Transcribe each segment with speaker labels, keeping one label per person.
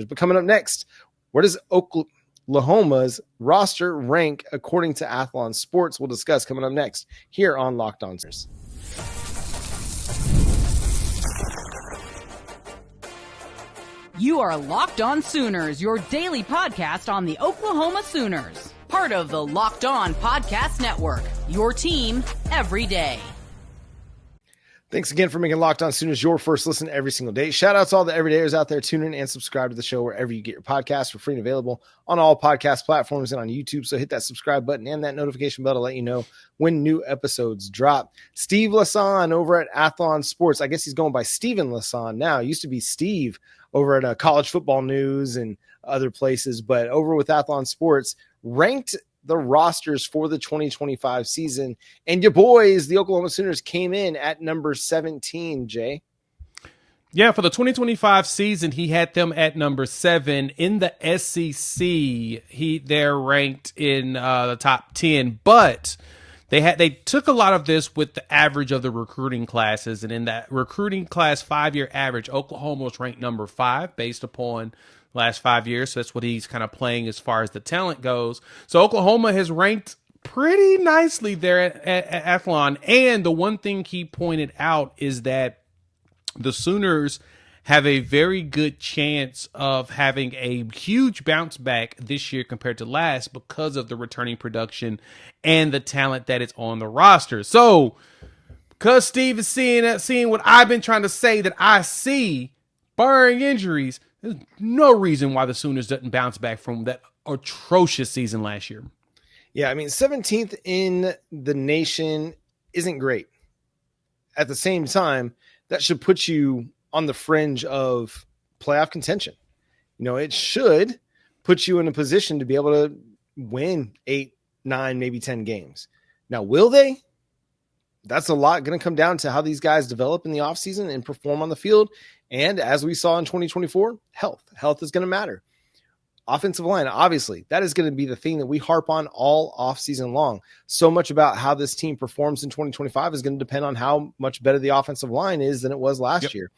Speaker 1: But coming up next, where does Oklahoma's roster rank according to Athlon Sports? We'll discuss coming up next here on Locked On Sooners.
Speaker 2: You are Locked On Sooners, your daily podcast on the Oklahoma Sooners. Part of the Locked On Podcast Network, your team every day.
Speaker 1: Thanks again for making Locked On Sooners your first listen every single day. Shout out to all the everydayers out there. Tune in and subscribe to the show wherever you get your podcasts for free and available on all podcast platforms and on YouTube. So hit that subscribe button and that notification bell to let you know when new episodes drop. Steve Lasan over at Athlon Sports. I guess he's going by Steven Lasan now. It used to be Steve over at College Football News and other places, but over with Athlon Sports, ranked the rosters for the 2025 season. And your boys, the Oklahoma Sooners, came in at number 17, Jay.
Speaker 3: Yeah, for the 2025 season, he had them at number 7. In the SEC, they're ranked in the top 10, but they took a lot of this with the average of the recruiting classes. And in that recruiting class 5-year average, Oklahoma was ranked number 5 based upon last 5 years. So that's what he's kind of playing as far as the talent goes. So Oklahoma has ranked pretty nicely there at Athlon. And the one thing he pointed out is that the Sooners have a very good chance of having a huge bounce back this year compared to last because of the returning production and the talent that is on the roster. So because Steve is seeing what I've been trying to say that I see, barring injuries, there's no reason why the Sooners didn't bounce back from that atrocious season last year.
Speaker 1: Yeah, I mean, 17th in the nation isn't great. At the same time, that should put you on the fringe of playoff contention. You know, it should put you in a position to be able to win 8, 9, maybe 10 games. Now, will they? That's a lot going to come down to how these guys develop in the offseason and perform on the field. And as we saw in 2024, health is going to matter. Offensive line, obviously, that is going to be the thing that we harp on all offseason long. So much about how this team performs in 2025 is going to depend on how much better the offensive line is than it was last year.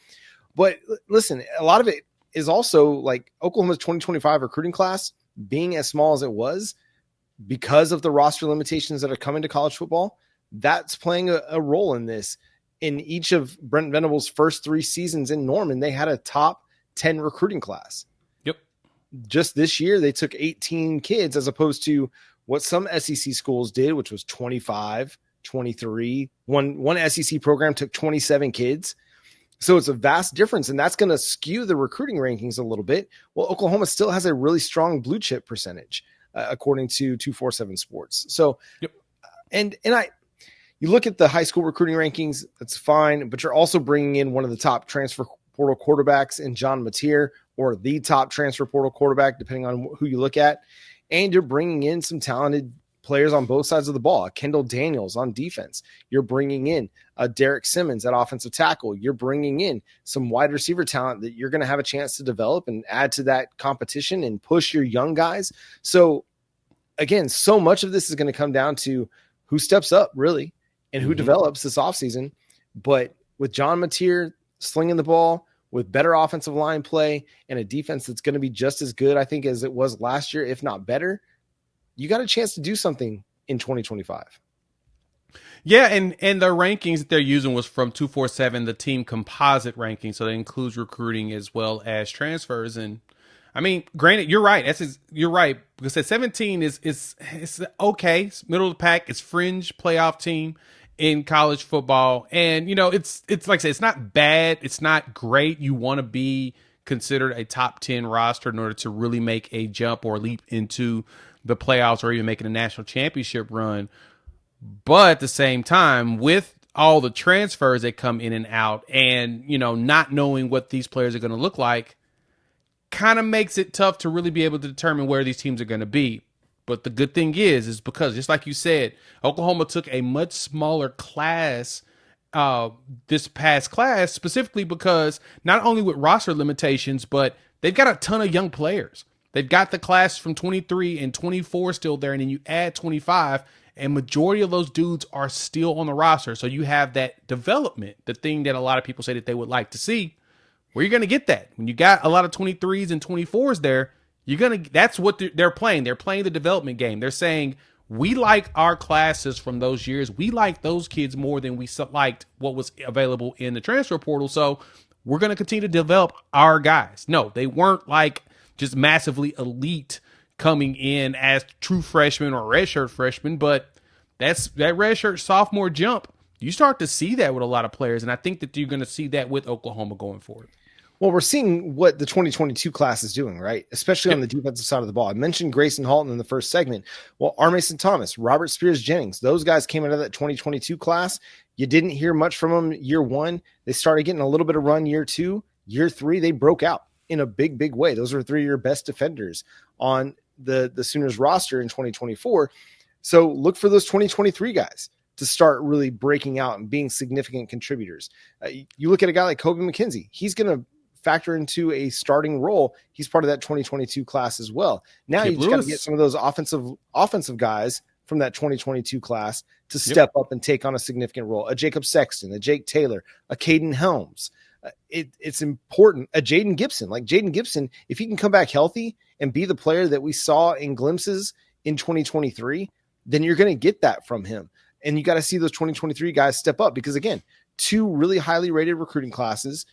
Speaker 1: But listen, a lot of it is also like Oklahoma's 2025 recruiting class being as small as it was because of the roster limitations that are coming to college football. That's playing a role in this. In each of Brent Venables' first 3 seasons in Norman, they had a top 10 recruiting class.
Speaker 3: Yep.
Speaker 1: Just this year, they took 18 kids as opposed to what some SEC schools did, which was 25, 23. One SEC program took 27 kids. So it's a vast difference, and that's going to skew the recruiting rankings a little bit. Well, Oklahoma still has a really strong blue chip percentage, according to 247 Sports. So,
Speaker 3: yep.
Speaker 1: You look at the high school recruiting rankings, that's fine, but you're also bringing in one of the top transfer portal quarterbacks in John Meyer, or the top transfer portal quarterback, depending on who you look at. And you're bringing in some talented players on both sides of the ball. Kendall Daniels on defense. You're bringing in Derek Simmons at offensive tackle. You're bringing in some wide receiver talent that you're going to have a chance to develop and add to that competition and push your young guys. So, again, so much of this is going to come down to who steps up, really, and who develops this offseason. But with John Meyer slinging the ball, with better offensive line play, and a defense that's going to be just as good, I think, as it was last year, if not better, you got a chance to do something in 2025.
Speaker 3: Yeah, and the rankings that they're using was from 247, the team composite ranking, so that includes recruiting as well as transfers. And I mean, granted, you're right. You're right, because at 17 is okay, it's middle of the pack, it's fringe playoff team in college football. And, you know, it's like I said, it's not bad. It's not great. You want to be considered a top 10 roster in order to really make a jump or leap into the playoffs or even making a national championship run. But at the same time, with all the transfers that come in and out and, you know, not knowing what these players are going to look like, kind of makes it tough to really be able to determine where these teams are going to be. But the good thing is because, just like you said, Oklahoma took a much smaller class this past class, specifically because not only with roster limitations, but they've got a ton of young players. They've got the class from 23 and 24 still there, and then you add 25, and majority of those dudes are still on the roster. So you have that development, the thing that a lot of people say that they would like to see. Where you're going to get that? When you got a lot of 23s and 24s there, that's what they're playing. They're playing the development game. They're saying, we like our classes from those years. We like those kids more than we liked what was available in the transfer portal. So we're going to continue to develop our guys. No, they weren't like just massively elite coming in as true freshmen or redshirt freshmen, but that redshirt sophomore jump, you start to see that with a lot of players, and I think that you're going to see that with Oklahoma going forward.
Speaker 1: Well, we're seeing what the 2022 class is doing, right? Especially on the defensive side of the ball. I mentioned Grayson Halton in the first segment. Well, R. Mason Thomas, Robert Spears-Jennings, those guys came out of that 2022 class. You didn't hear much from them year one. They started getting a little bit of run year two. Year three, they broke out in a big, big way. Those are three of your best defenders on the Sooners roster in 2024. So look for those 2023 guys to start really breaking out and being significant contributors. You look at a guy like Kobe McKenzie. He's going to factor into a starting role. He's part of that 2022 class as well. Now you just got to get some of those offensive guys from that 2022 class to step up and take on a significant role. A Jacob Sexton, a Jake Taylor, a Caden Helms. It's important. A Jaden Gibson, if he can come back healthy and be the player that we saw in glimpses in 2023, then you're going to get that from him. And you got to see those 2023 guys step up because, again, two really highly rated recruiting classes,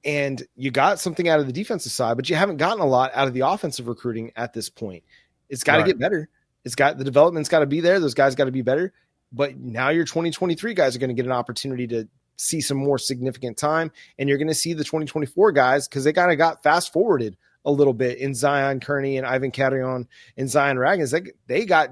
Speaker 1: and you got something out of the defensive side, but you haven't gotten a lot out of the offensive recruiting at this point. It's got to get better. The development's got to be there. Those guys got to be better. But now your 2023 guys are going to get an opportunity to see some more significant time, and you're going to see the 2024 guys because they kind of got fast forwarded a little bit in Zion Kearney and Ivan Carrion and Zion Raggins. They got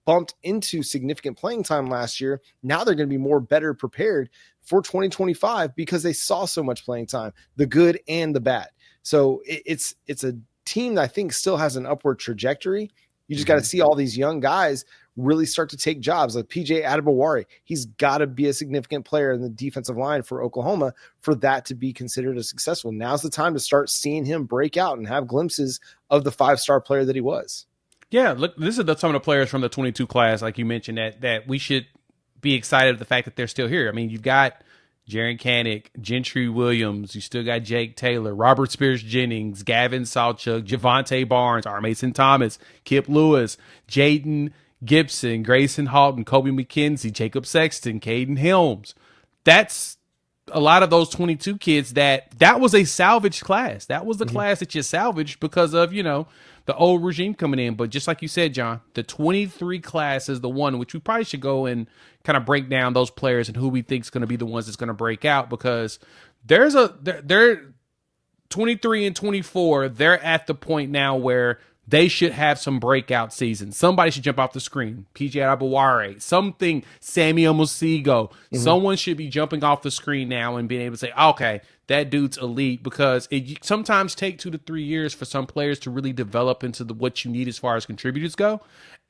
Speaker 1: bumped into significant playing time last year. Now they're going to be better prepared for 2025 because they saw so much playing time, the good and the bad. So it's a team that I think still has an upward trajectory. You just got to see all these young guys really start to take jobs like PJ Adebawari. He's got to be a significant player in the defensive line for Oklahoma for that to be considered a successful. Now's the time to start seeing him break out and have glimpses of the 5-star player that he was.
Speaker 3: Yeah, look, this is some of the players from the 22 class, like you mentioned, that we should be excited of the fact that they're still here. I mean, you've got Jaron Canick, Gentry Williams, you still got Jake Taylor, Robert Spears-Jennings, Gavin Sawchuk, Javante Barnes, R. Mason Thomas, Kip Lewis, Jaden Gibson, Grayson Halton, Kobe McKenzie, Jacob Sexton, Caden Helms. That's a lot of those 22 kids that was a salvage class. That was the class that you salvaged because of, the old regime coming in. But just like you said, John, the 23 class is the one which we probably should go and kind of break down those players and who we think is going to be the ones that's going to break out, because they're 23 and 24. They're at the point now where they should have some breakout seasons. Somebody should jump off the screen. PJ Adebawari, something, Samuel Musigo. Someone should be jumping off the screen now and being able to say, okay, that dude's elite, because it sometimes take 2 to 3 years for some players to really develop into what you need as far as contributors go.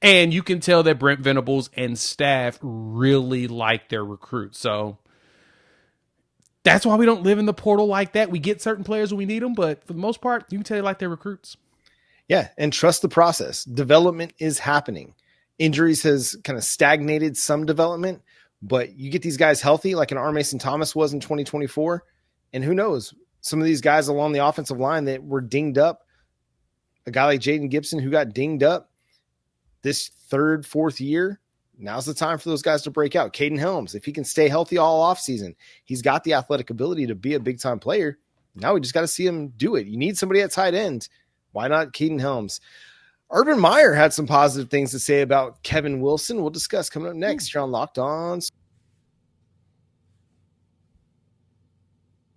Speaker 3: And you can tell that Brent Venables and staff really like their recruits. So that's why we don't live in the portal like that. We get certain players when we need them, but for the most part, you can tell they like their recruits.
Speaker 1: Yeah, and trust the process. Development is happening. Injuries has kind of stagnated some development, but you get these guys healthy like an R. Mason Thomas was in 2024, and who knows, some of these guys along the offensive line that were dinged up, a guy like Jaden Gibson who got dinged up this third, fourth year, now's the time for those guys to break out. Caden Helms, if he can stay healthy all offseason, he's got the athletic ability to be a big-time player. Now we just got to see him do it. You need somebody at tight end. Why not Caden Helms? Urban Meyer had some positive things to say about Kevin Wilson. We'll discuss coming up next here on Locked On.